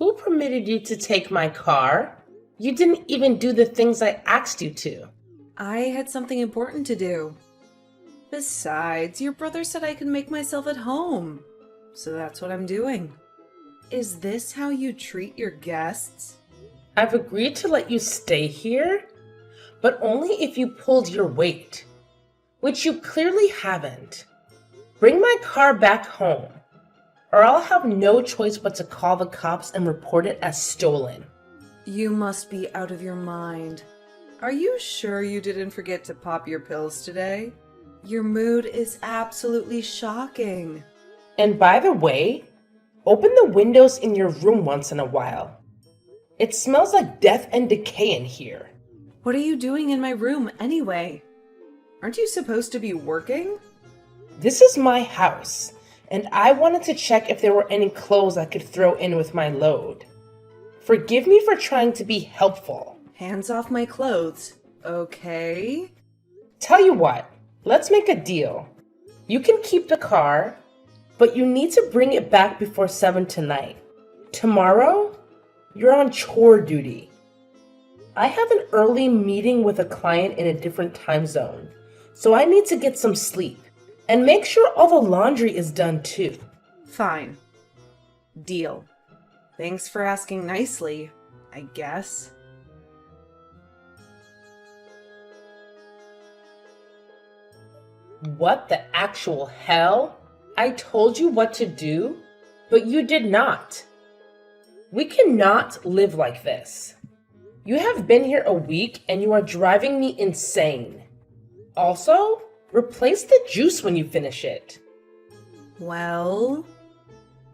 Who permitted you to take my car? You didn't even do the things I asked you to. I had something important to do. Besides, your brother said I could make myself at home. So that's what I'm doing. Is this how you treat your guests? I've agreed to let you stay here, but only if you pulled your weight, which you clearly haven't. Bring my car back home, or I'll have no choice but to call the cops and report it as stolen. You must be out of your mind. Are you sure you didn't forget to pop your pills today? Your mood is absolutely shocking. And by the way, open the windows in your room once in a while. It smells like death and decay in here. What are you doing in my room anyway? Aren't you supposed to be working? This is my house, and I wanted to check if there were any clothes I could throw in with my load. Forgive me for trying to be helpful. Hands off my clothes. Okay. Tell you what, let's make a deal. You can keep the car, but you need to bring it back before 7 tonight. Tomorrow, you're on chore duty. I have an early meeting with a client in a different time zone, so I need to get some sleep. And make sure all the laundry is done too. Fine. Deal. Thanks for asking nicely, I guess. What the actual hell? I told you what to do, but you did not. We cannot live like this. You have been here a week and you are driving me insane. Also, replace the juice when you finish it. Well,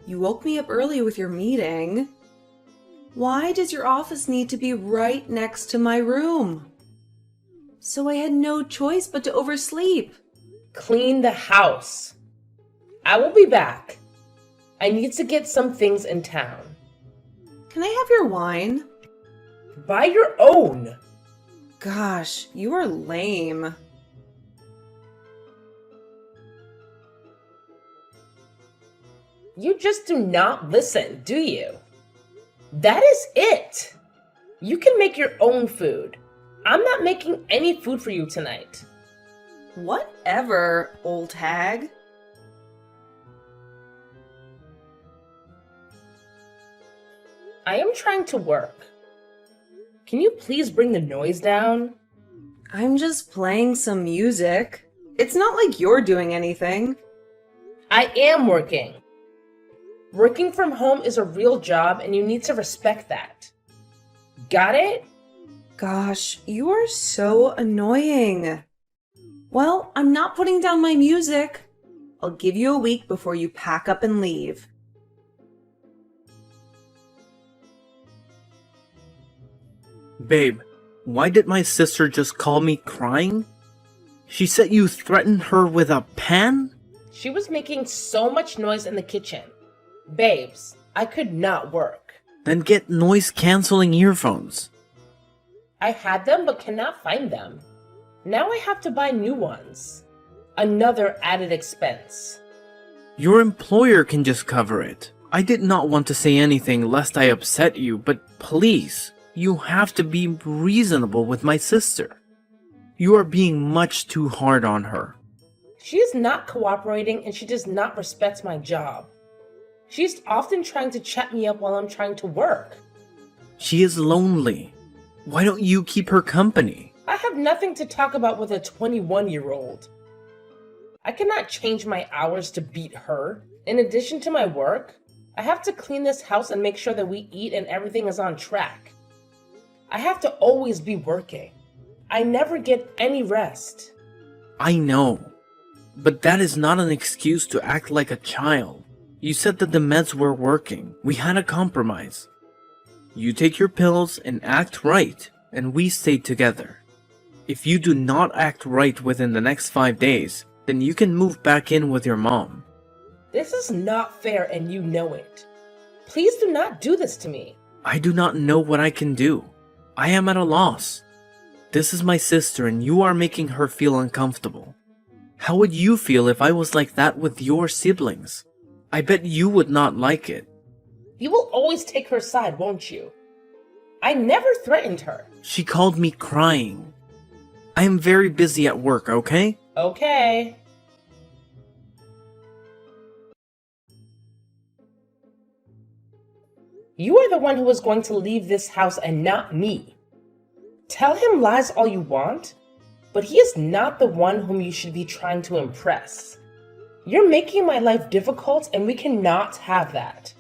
you woke me up early with your meeting. Why does your office need to be right next to my room? So I had no choice but to oversleep. Clean the house. I will be back. I need to get some things in town. Can I have your wine? Buy your own. Gosh, you are lame. You just do not listen, do you? That is it. You can make your own food. I'm not making any food for you tonight. Whatever, old hag. I am trying to work. Can you please bring the noise down? I'm just playing some music. It's not like you're doing anything. I am working. Working from home is a real job and you need to respect that. Got it? Gosh, you are so annoying. Well, I'm not putting down my music. I'll give you a week before you pack up and leave. Babe, why did my sister just call me crying? She said you threatened her with a pan? She was making so much noise in the kitchen. Babes, I could not work. Then get noise-canceling earphones. I had them but cannot find them. Now I have to buy new ones. Another added expense. Your employer can just cover it. I did not want to say anything lest I upset you, but please, you have to be reasonable with my sister. You are being much too hard on her. She is not cooperating and she does not respect my job. She's often trying to chat me up while I'm trying to work. She is lonely. Why don't you keep her company? I have nothing to talk about with a 21-year-old. I cannot change my hours to beat her. In addition to my work, I have to clean this house and make sure that we eat and everything is on track. I have to always be working. I never get any rest. I know, but that is not an excuse to act like a child. You said that the meds were working. We had a compromise. You take your pills and act right, and we stay together. If you do not act right within the next 5 days, then you can move back in with your mom. This is not fair and you know it. Please do not do this to me. I do not know what I can do. I am at a loss. This is my sister and you are making her feel uncomfortable. How would you feel if I was like that with your siblings? I bet you would not like it. You will always take her side, won't you? I never threatened her. She called me crying. I am very busy at work, okay? Okay. You are the one who is going to leave this house and not me. Tell him lies all you want, but he is not the one whom you should be trying to impress. You're making my life difficult and we cannot have that.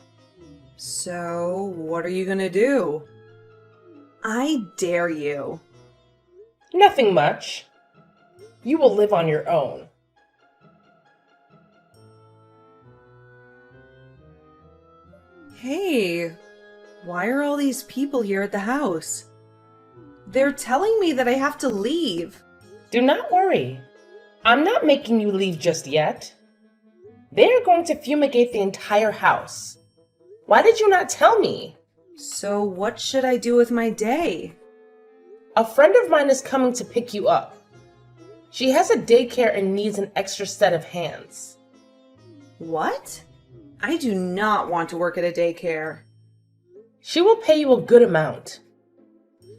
So, what are you gonna do? I dare you. Nothing much. You will live on your own. Hey, why are all these people here at the house? They're telling me that I have to leave. Do not worry. I'm not making you leave just yet. They are going to fumigate the entire house. Why did you not tell me? So what should I do with my day? A friend of mine is coming to pick you up. She has a daycare and needs an extra set of hands. What? I do not want to work at a daycare. She will pay you a good amount.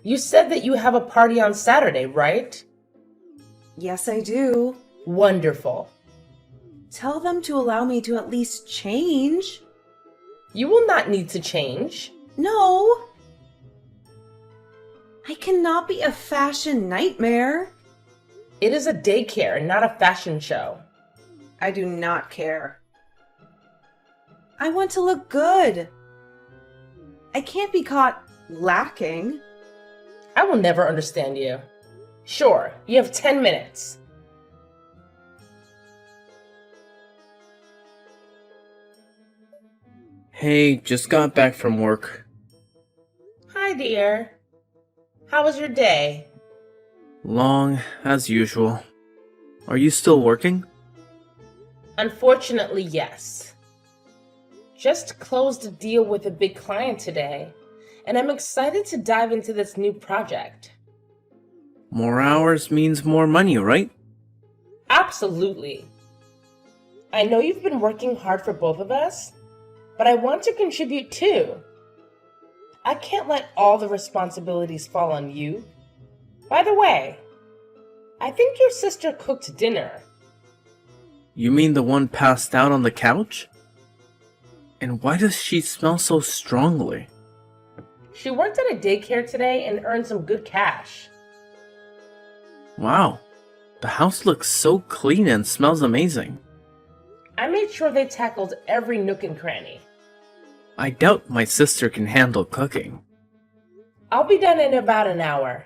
You said that you have a party on Saturday, right? Yes, I do. Wonderful. Tell them to allow me to at least change. You will not need to change. No. I cannot be a fashion nightmare. It is a daycare and not a fashion show. I do not care. I want to look good. I can't be caught lacking. I will never understand you. Sure, you have 10 minutes. Hey, just got back from work. Hi, dear. How was your day? Long, as usual. Are you still working? Unfortunately, yes. Just closed a deal with a big client today, and I'm excited to dive into this new project. More hours means more money, right? Absolutely. I know you've been working hard for both of us, but I want to contribute too. I can't let all the responsibilities fall on you. By the way, I think your sister cooked dinner. You mean the one passed out on the couch? And why does she smell so strongly? She worked at a daycare today and earned some good cash. Wow, the house looks so clean and smells amazing. I made sure they tackled every nook and cranny. I doubt my sister can handle cooking. I'll be done in about an hour.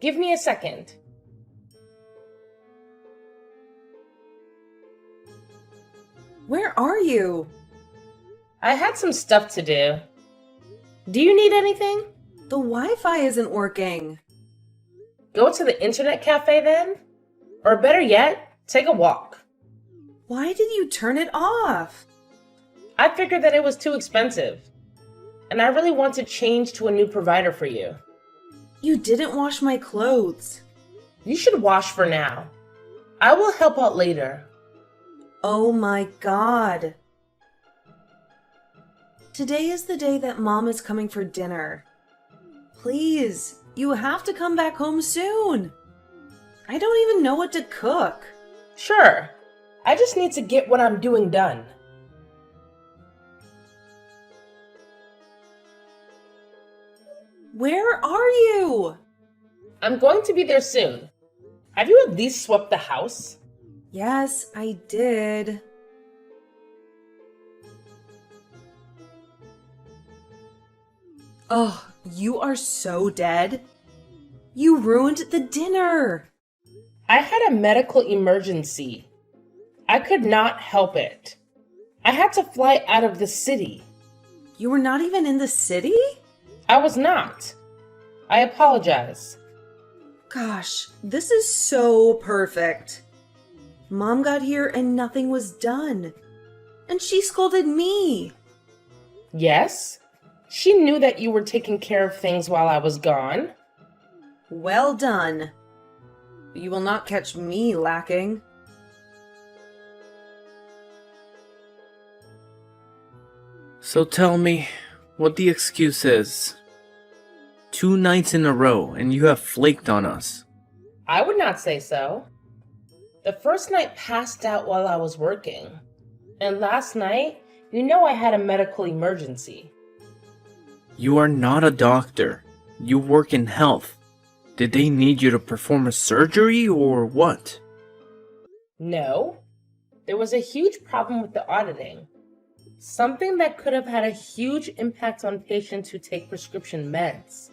Give me a second. Where are you? I had some stuff to do. Do you need anything? The Wi-Fi isn't working. Go to the internet cafe then? Or better yet, take a walk. Why did you turn it off? I figured that it was too expensive. And I really want to change to a new provider for you. You didn't wash my clothes. You should wash for now. I will help out later. Oh my God. Today is the day that Mom is coming for dinner. Please, you have to come back home soon. I don't even know what to cook. Sure. I just need to get what I'm doing done. Where are you? I'm going to be there soon. Have you at least swept the house? Yes, I did. Oh, you are so dead. You ruined the dinner. I had a medical emergency. I could not help it. I had to fly out of the city. You were not even in the city? I was not. I apologize. Gosh, this is so perfect. Mom got here and nothing was done. And she scolded me. Yes? She knew that you were taking care of things while I was gone. Well done. You will not catch me lacking. So tell me what the excuse is. 2 nights in a row and you have flaked on us. I would not say so. The first night passed out while I was working. And last night, you know I had a medical emergency. You are not a doctor. You work in health. Did they need you to perform a surgery or what? No. There was a huge problem with the auditing. Something that could have had a huge impact on patients who take prescription meds.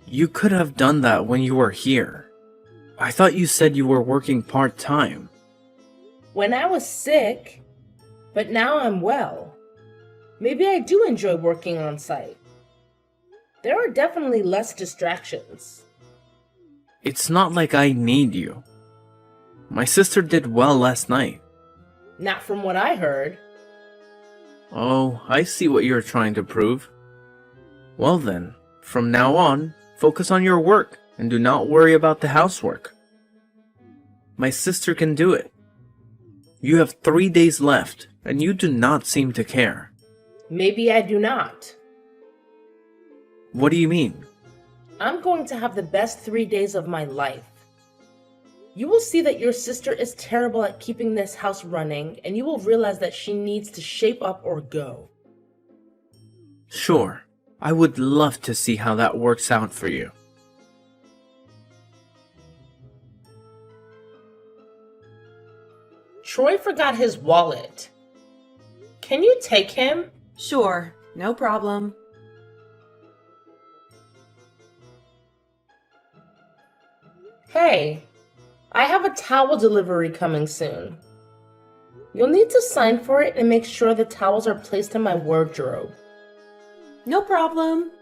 You could have done that when you were here. I thought you said you were working part-time. When I was sick, but now I'm well. Maybe I do enjoy working on site. There are definitely less distractions. It's not like I need you. My sister did well last night. Not from what I heard. Oh, I see what you're trying to prove. Well then, from now on, focus on your work and do not worry about the housework. My sister can do it. You have 3 days left, and you do not seem to care. Maybe I do not. What do you mean? I'm going to have the best 3 days of my life. You will see that your sister is terrible at keeping this house running, and you will realize that she needs to shape up or go. Sure, I would love to see how that works out for you. Troy forgot his wallet. Can you take him? Sure, no problem. Hey, I have a towel delivery coming soon. You'll need to sign for it and make sure the towels are placed in my wardrobe. No problem.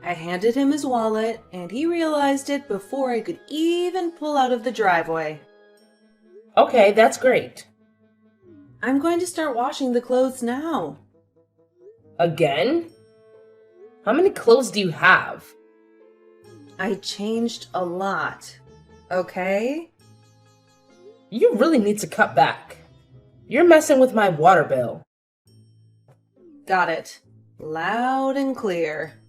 I handed him his wallet, and he realized it before I could even pull out of the driveway. Okay, that's great. I'm going to start washing the clothes now. Again? How many clothes do you have? I changed a lot, okay? You really need to cut back. You're messing with my water bill. Got it. Loud and clear.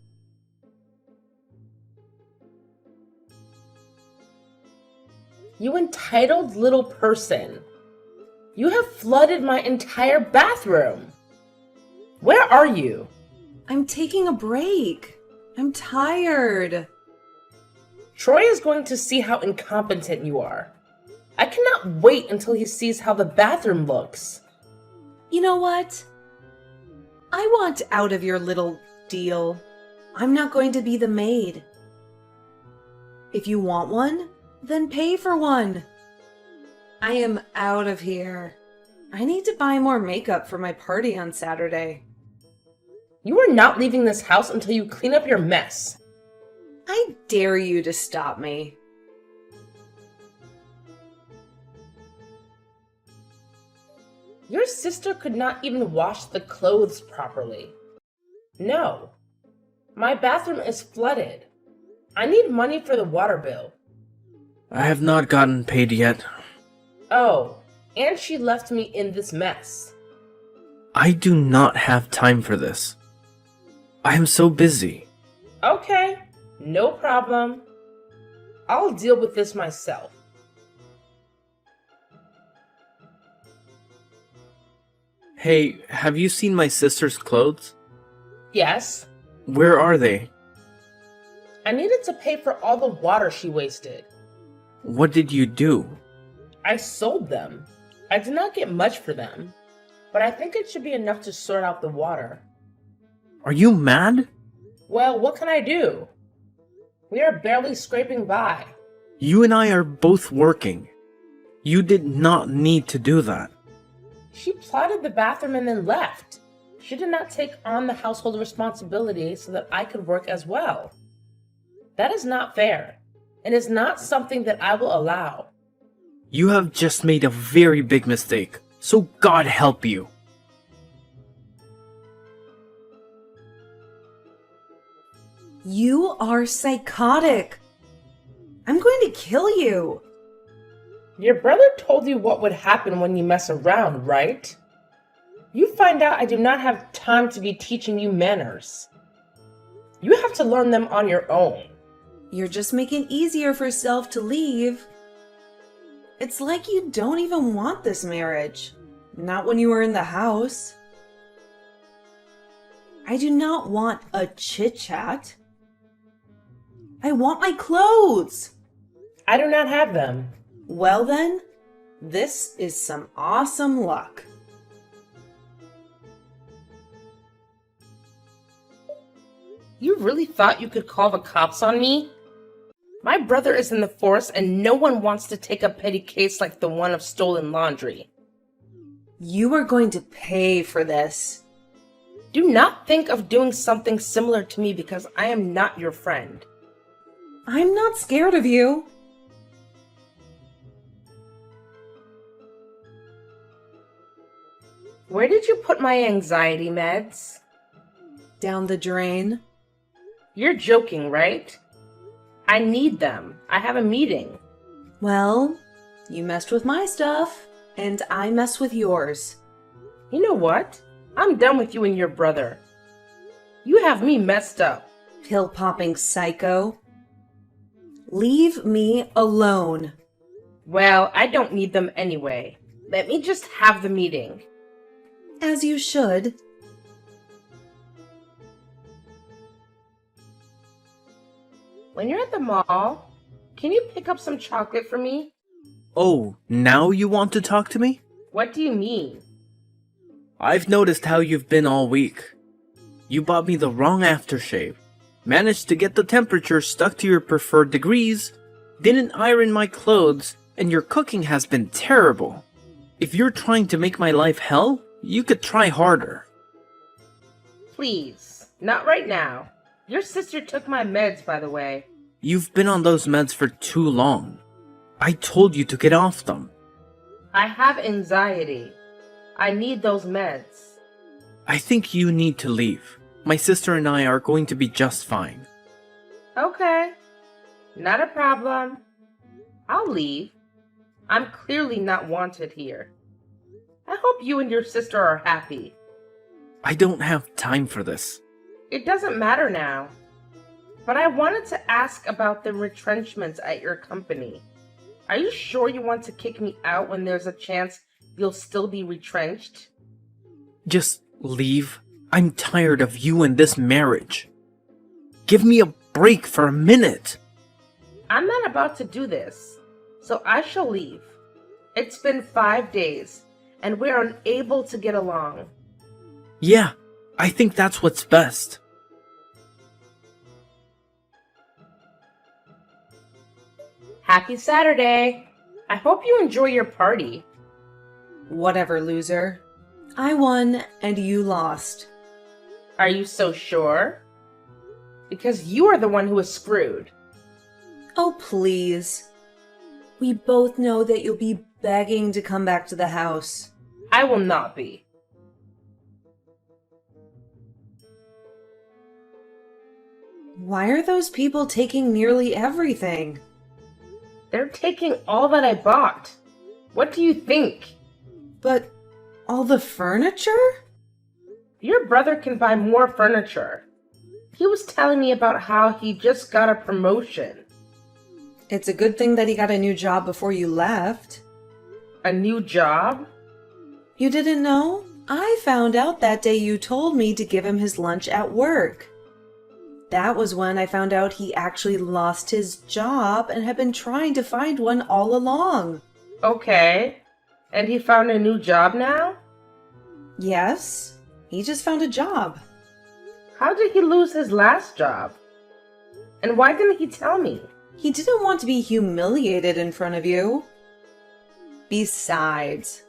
You entitled little person. You have flooded my entire bathroom. Where are you? I'm taking a break. I'm tired. Troy is going to see how incompetent you are. I cannot wait until he sees how the bathroom looks. You know what? I want out of your little deal. I'm not going to be the maid. If you want one, then pay for one. I am out of here. I need to buy more makeup for my party on Saturday. You are not leaving this house until you clean up your mess. I dare you to stop me. Your sister could not even wash the clothes properly. No. My bathroom is flooded. I need money for the water bill. I have not gotten paid yet. Oh, and she left me in this mess. I do not have time for this. I am so busy. Okay, no problem. I'll deal with this myself. Hey, have you seen my sister's clothes? Yes, Where are they? I needed to pay for all the water she wasted. What did you do? I sold them. I did not get much for them, but I think it should be enough to sort out the water. Are you mad? Well, what can I do? We are barely scraping by. You and I are both working. You did not need to do that. She plotted the bathroom and then left. She did not take on the household responsibility so that I could work as well. That is not fair, and is not something that I will allow. You have just made a very big mistake, so God help you. You are psychotic. I'm going to kill you. Your brother told you what would happen when you mess around, right? You find out I do not have time to be teaching you manners. You have to learn them on your own. You're just making it easier for yourself to leave. It's like you don't even want this marriage. Not when you were in the house. I do not want a chit-chat. I want my clothes. I do not have them. Well then, this is some awesome luck. You really thought you could call the cops on me? My brother is in the force and no one wants to take a petty case like the one of stolen laundry. You are going to pay for this. Do not think of doing something similar to me because I am not your friend. I'm not scared of you. Where did you put my anxiety meds? Down the drain. You're joking, right? I need them. I have a meeting. Well, you messed with my stuff, and I messed with yours. You know what? I'm done with you and your brother. You have me messed up. Pill-popping psycho. Leave me alone. Well, I don't need them anyway. Let me just have the meeting. As you should. When you're at the mall, can you pick up some chocolate for me? Oh, now you want to talk to me? What do you mean? I've noticed how you've been all week. You bought me the wrong aftershave, managed to get the temperature stuck to your preferred degrees, didn't iron my clothes, and your cooking has been terrible. If you're trying to make my life hell, you could try harder. Please, not right now. Your sister took my meds, by the way. You've been on those meds for too long. I told you to get off them. I have anxiety. I need those meds. I think you need to leave. My sister and I are going to be just fine. Okay, not a problem. I'll leave. I'm clearly not wanted here. I hope you and your sister are happy. I don't have time for this. It doesn't matter now. But I wanted to ask about the retrenchments at your company. Are you sure you want to kick me out when there's a chance you'll still be retrenched? Just leave. I'm tired of you and this marriage. Give me a break for a minute. I'm not about to do this, so I shall leave. It's been 5 days, and we're unable to get along. Yeah, I think that's what's best. Happy Saturday! I hope you enjoy your party. Whatever, loser. I won and you lost. Are you so sure? Because you are the one who is screwed. Oh, please. We both know that you'll be begging to come back to the house. I will not be. Why are those people taking nearly everything? They're taking all that I bought. What do you think? But all the furniture? Your brother can buy more furniture. He was telling me about how he just got a promotion. It's a good thing that he got a new job before you left. A new job? You didn't know? I found out that day you told me to give him his lunch at work. That was when I found out he actually lost his job and had been trying to find one all along. Okay. And he found a new job now? Yes, he just found a job. How did he lose his last job? And why didn't he tell me? He didn't want to be humiliated in front of you. Besides,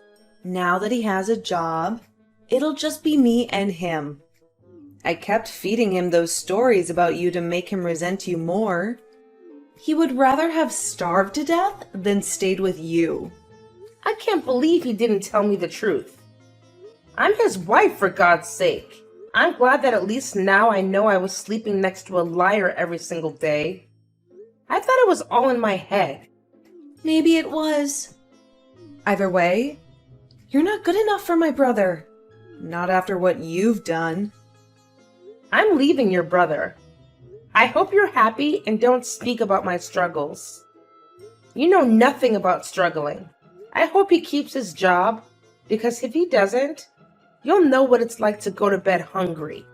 now that he has a job, it'll just be me and him. I kept feeding him those stories about you to make him resent you more. He would rather have starved to death than stayed with you. I can't believe he didn't tell me the truth. I'm his wife, for God's sake. I'm glad that at least now I know I was sleeping next to a liar every single day. I thought it was all in my head. Maybe it was. Either way, you're not good enough for my brother. Not after what you've done. I'm leaving your brother. I hope you're happy and don't speak about my struggles. You know nothing about struggling. I hope he keeps his job, because if he doesn't, you'll know what it's like to go to bed hungry.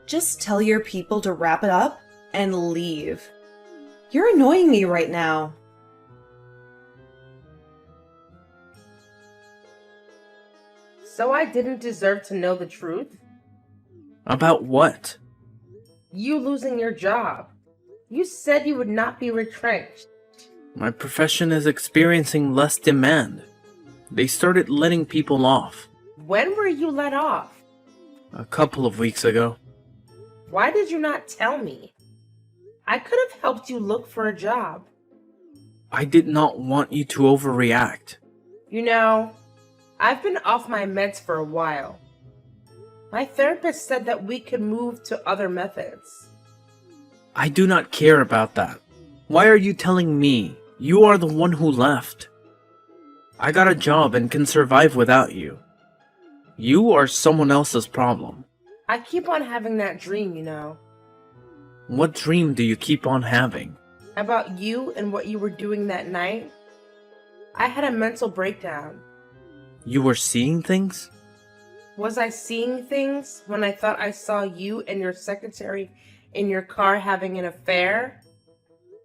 Just tell your people to wrap it up and leave. You're annoying me right now. So I didn't deserve to know the truth? About what? You losing your job. You said you would not be retrenched. My profession is experiencing less demand. They started letting people off When were you let off? a couple of weeks ago. Why did you not tell me? I could have helped you look for a job. I did not want you to overreact. You know, I've been off my meds for a while. My therapist said that we could move to other methods. I do not care about that. Why are you telling me? You are the one who left. I got a job and can survive without you. You are someone else's problem. I keep on having that dream, you know, What dream do you keep on having? about you and what you were doing that night. I had a mental breakdown. You were seeing things? Was I seeing things when I thought I saw you and your secretary in your car having an affair?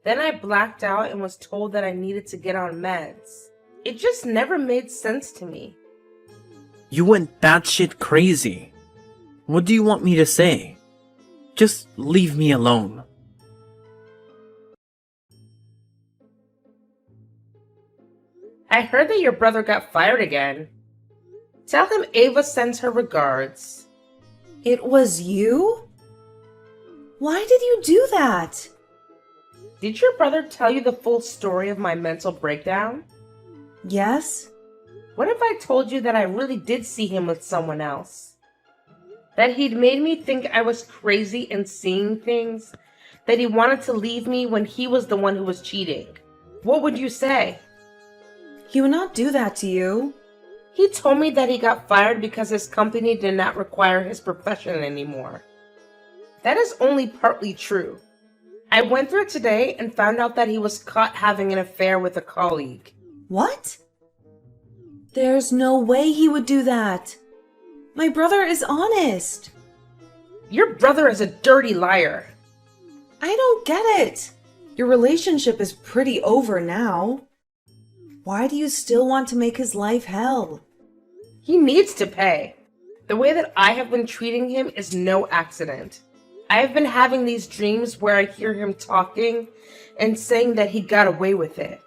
Then I blacked out and was told that I needed to get on meds. It just never made sense to me. You went batshit crazy. What do you want me to say? Just leave me alone. I heard that your brother got fired again. Tell him Ava sends her regards. It was you? Why did you do that? Did your brother tell you the full story of my mental breakdown? Yes? What if I told you that I really did see him with someone else? That he'd made me think I was crazy and seeing things? That he wanted to leave me when he was the one who was cheating? What would you say? He would not do that to you. He told me that he got fired because his company did not require his profession anymore. That is only partly true. I went through it today and found out that he was caught having an affair with a colleague. What? There's no way he would do that. My brother is honest. Your brother is a dirty liar. I don't get it. Your relationship is pretty over now. Why do you still want to make his life hell? He needs to pay. The way that I have been treating him is no accident. I have been having these dreams where I hear him talking and saying that he got away with it.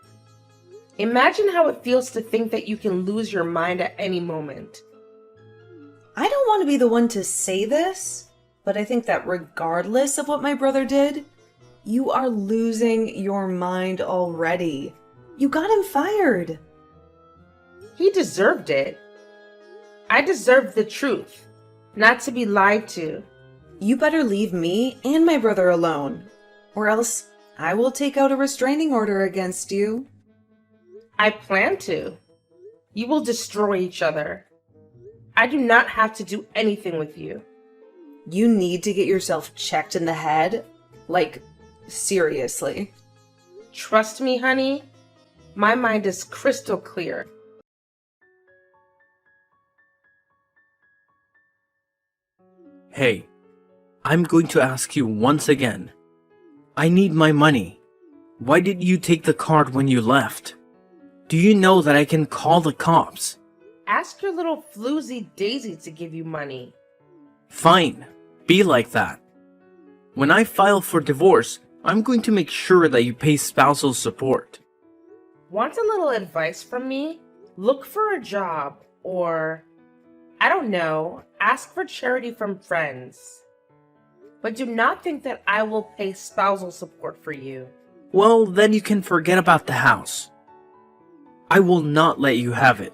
Imagine how it feels to think that you can lose your mind at any moment. I don't want to be the one to say this, but I think that regardless of what my brother did, you are losing your mind already. You got him fired. He deserved it. I deserved the truth, not to be lied to. You better leave me and my brother alone, or else I will take out a restraining order against you. I plan to. You will destroy each other. I do not have to do anything with you. You need to get yourself checked in the head. Like, seriously. Trust me, honey. My mind is crystal clear. Hey, I'm going to ask you once again. I need my money. Why did you take the card when you left? Do you know that I can call the cops? Ask your little floozy Daisy to give you money. Fine, be like that. When I file for divorce, I'm going to make sure that you pay spousal support. Want a little advice from me? Look for a job, or, I don't know, ask for charity from friends. But do not think that I will pay spousal support for you. Well, then you can forget about the house. I will not let you have it.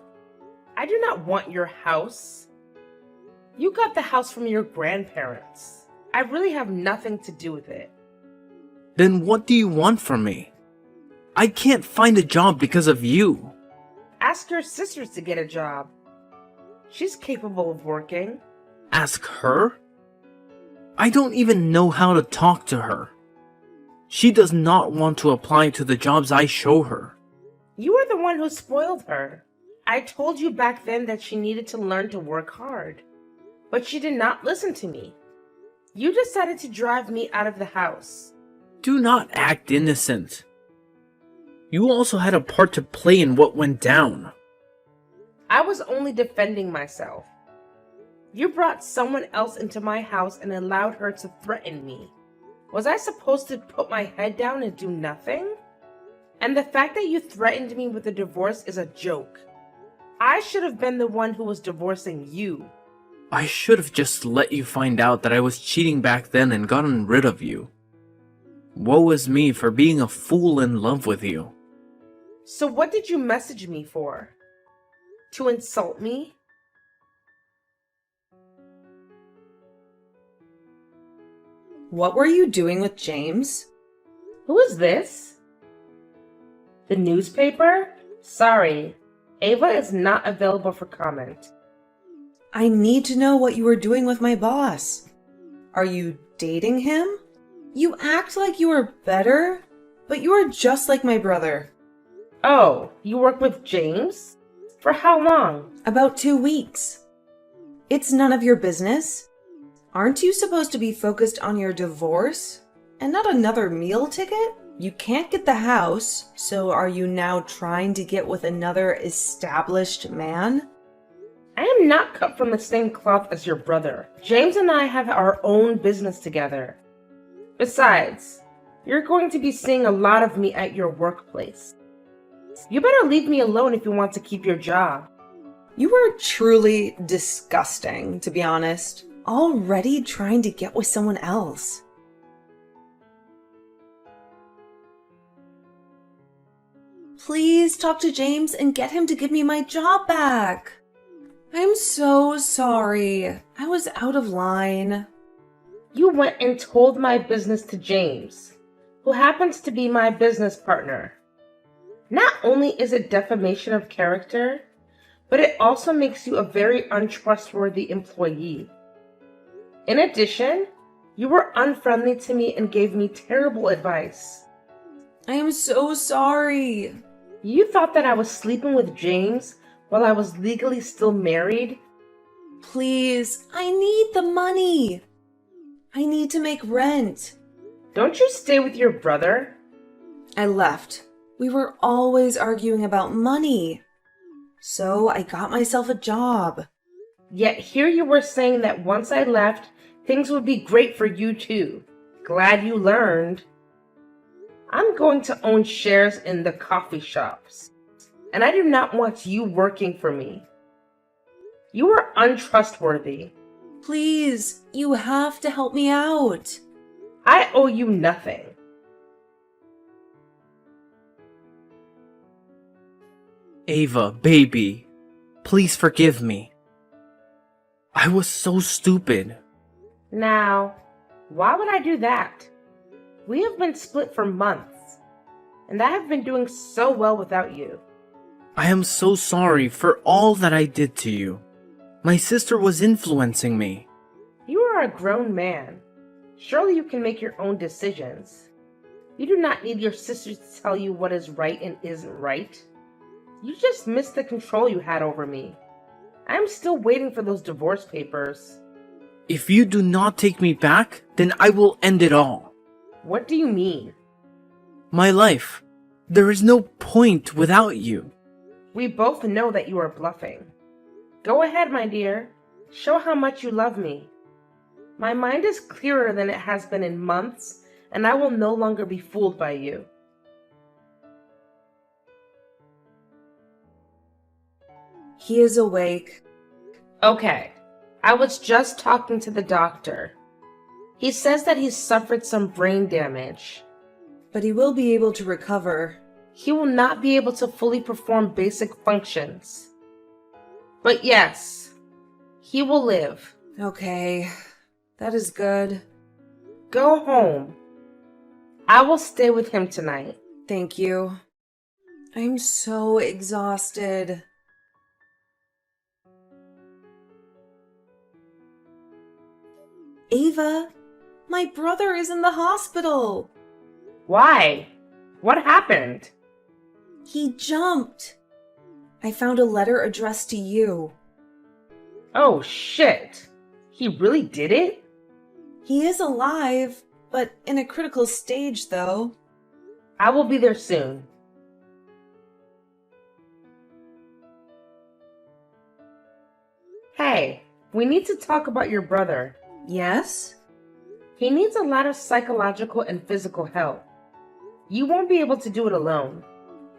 I do not want your house. You got the house from your grandparents. I really have nothing to do with it. Then what do you want from me? I can't find a job because of you. Ask your sisters to get a job. She's capable of working. Ask her? I don't even know how to talk to her. She does not want to apply to the jobs I show her. You are the one who spoiled her. I told you back then that she needed to learn to work hard. But she did not listen to me. You decided to drive me out of the house. Do not act innocent. You also had a part to play in what went down. I was only defending myself. You brought someone else into my house and allowed her to threaten me. Was I supposed to put my head down and do nothing? And the fact that you threatened me with a divorce is a joke. I should have been the one who was divorcing you. I should have just let you find out that I was cheating back then and gotten rid of you. Woe is me for being a fool in love with you. So what did you message me for? To insult me? What were you doing with James? Who is this? The newspaper? Sorry, Ava is not available for comment. I need to know what you were doing with my boss. Are you dating him? You act like you are better, but you are just like my brother. Oh, you work with James? For how long? About 2 weeks. It's none of your business. Aren't you supposed to be focused on your divorce and not another meal ticket? You can't get the house, so are you now trying to get with another established man? I am not cut from the same cloth as your brother. James and I have our own business together. Besides, you're going to be seeing a lot of me at your workplace. You better leave me alone if you want to keep your job. You are truly disgusting, to be honest. Already trying to get with someone else. Please talk to James and get him to give me my job back. I'm so sorry. I was out of line. You went and told my business to James, who happens to be my business partner. Not only is it defamation of character, but it also makes you a very untrustworthy employee. In addition, you were unfriendly to me and gave me terrible advice. I am so sorry. You thought that I was sleeping with James while I was legally still married? Please, I need the money. I need to make rent. Don't you stay with your brother? I left. We were always arguing about money. So I got myself a job. Yet here you were saying that once I left, things would be great for you too. Glad you learned. I'm going to own shares in the coffee shops, and I do not want you working for me. You are untrustworthy. Please, you have to help me out. I owe you nothing. Ava, baby, please forgive me. I was so stupid. Now, why would I do that? We have been split for months, and I have been doing so well without you. I am so sorry for all that I did to you. My sister was influencing me. You are a grown man. Surely you can make your own decisions. You do not need your sister to tell you what is right and isn't right. You just missed the control you had over me. I am still waiting for those divorce papers. If you do not take me back, then I will end it all. What do you mean? My life. There is no point without you. We both know that you are bluffing. Go ahead, my dear. Show how much you love me. My mind is clearer than it has been in months, and I will no longer be fooled by you. He is awake. Okay, I was just talking to the doctor. He says that he's suffered some brain damage. But he will be able to recover. He will not be able to fully perform basic functions. But yes, he will live. Okay, that is good. Go home. I will stay with him tonight. Thank you. I'm so exhausted. Ava, my brother is in the hospital. Why? What happened? He jumped. I found a letter addressed to you. Oh, shit. He really did it? He is alive, but in a critical stage, though. I will be there soon. Hey, we need to talk about your brother. Yes? He needs a lot of psychological and physical help. You won't be able to do it alone.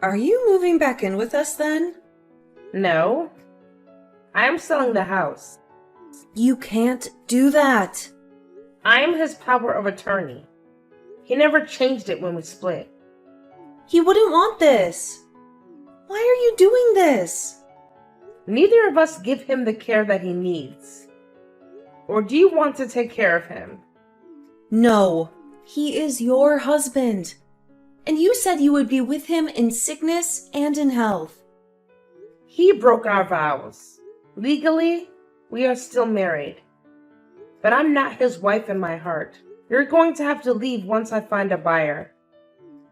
Are you moving back in with us then? No. I am selling the house. You can't do that. I am his power of attorney. He never changed it when we split. He wouldn't want this. Why are you doing this? Neither of us give him the care that he needs. Or do you want to take care of him? No, he is your husband. And you said you would be with him in sickness and in health. He broke our vows. Legally, we are still married. But I'm not his wife in my heart. You're going to have to leave once I find a buyer.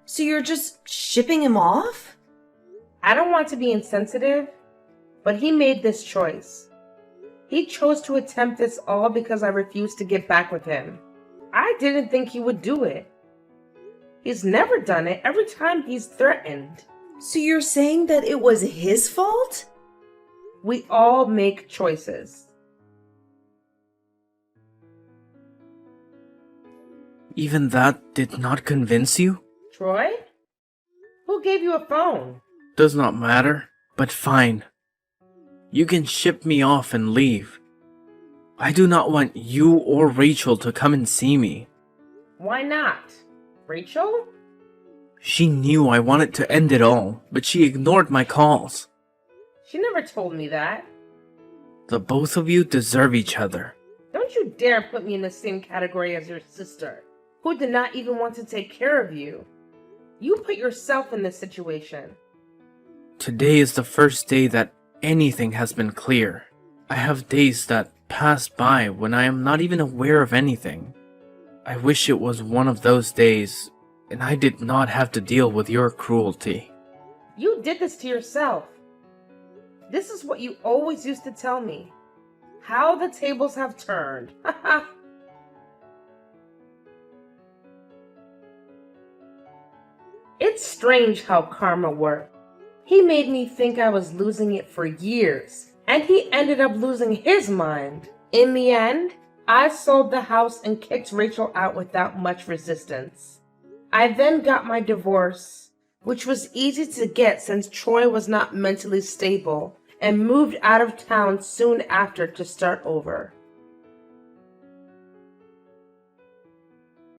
So you're just shipping him off? I don't want to be insensitive, but he made this choice. He chose to attempt this all because I refused to get back with him. I didn't think he would do it. He's never done it every time he's threatened. So you're saying that it was his fault? We all make choices. Even that did not convince you? Troy? Who gave you a phone? Does not matter, but fine. You can ship me off and leave. I do not want you or Rachel to come and see me. Why not? Rachel? She knew I wanted to end it all, but she ignored my calls. She never told me that. The both of you deserve each other. Don't you dare put me in the same category as your sister, who did not even want to take care of you. You put yourself in this situation. Today is the first day that anything has been clear. I have days that pass by when I am not even aware of anything. I wish it was one of those days, and I did not have to deal with your cruelty. You did this to yourself. This is what you always used to tell me. How the tables have turned. It's strange how karma works. He made me think I was losing it for years, and he ended up losing his mind. In the end, I sold the house and kicked Rachel out without much resistance. I then got my divorce, which was easy to get since Troy was not mentally stable, and moved out of town soon after to start over.